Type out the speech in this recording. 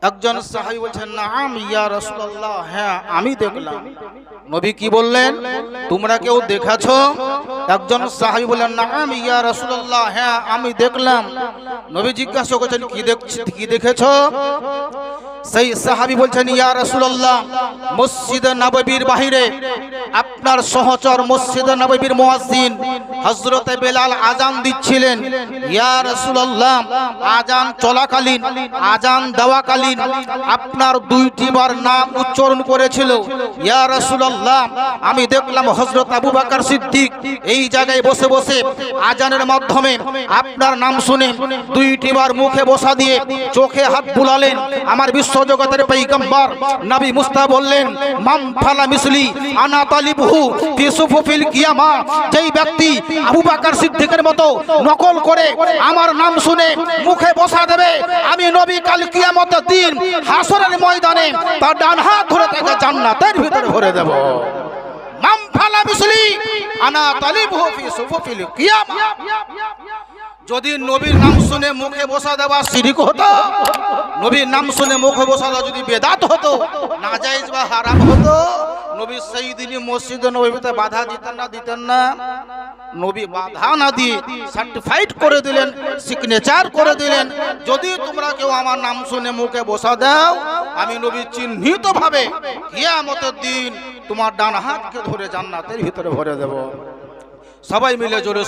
একজন সাহাবী বলছেন নাম ইয়া রাসূলুল্লাহ, হ্যাঁ আমি দেখলাম। নবী কি বললেন, তোমরা কেউ দেখেছো? একজন সাহাবী বললেন নাম ইয়া রাসূলুল্লাহ, হ্যাঁ আমি দেখলাম। নবী জিজ্ঞাসা করছেন কি দেখেছো? সেই সাহাবী বলছেন ইয়া রাসূলুল্লাহ, মসজিদ নববীর বাহিরে আপনার সহচর মসজিদ নববীর মুয়াজ্জিন হযরত বেলাল আযান দিচ্ছিলেন। ইয়া রাসূলুল্লাহ, আযান চলাকালীন আযান দেওয়াকালীন আপনার দুইটি বার নাম উচ্চারণ করেছিল। ইয়া রাসূলুল্লাহ, আমি দেখলাম হযরত আবু বকর সিদ্দিক এই জায়গায় বসে বসে আযানের মাধ্যমে আপনার নাম শুনে দুইটি বার মুখে বসা দিয়ে চোখে হাত বুলালেন। আমার বিশ্বজগতের পয়গম্বর নবী মুস্তাফা বললেন, মাম ফালা মিসলি আনা তালিবহু ফি সুফুফিল কিয়ামা, যেই ব্যক্তি আবু বকর সিদ্দিকের মতো নকল করে আমার নাম শুনে মুখে বসা দেবে, আমি নবী কাল কিয়ামতের দিন হাসরের ময়দানে তার ডান হাত ধরে তাকে জান্নাতের ভিতরে ভরে দেব। মাম ফালা মিসলি আনা তালিবহু ফি সুফুফিল কিয়ামা। যদি নবীর নাম শুনে মুখে বসা দেওয়া শিরক হতো, নবীর নাম শুনে মুখে বসা দেওয়া যদি বেদাত হতো, নাজায়েজ বা হারাম হতো, নবী সেই দিনই মসজিদ নববীতে বাধা দিতেন না। নবী বাধা না দিয়ে সার্টিফাইড করে দিলেন, সিগনেচার করে দিলেন, যদি তোমরা কেউ আমার নাম শুনে মুখে বসা দাও, আমি নবী চিহ্নিত ভাবে কিয়ামতের দিন তোমার ডান হাতকে ধরে জান্নাতের ভিতরে ভরে দেব। সবাই মিলে জোরে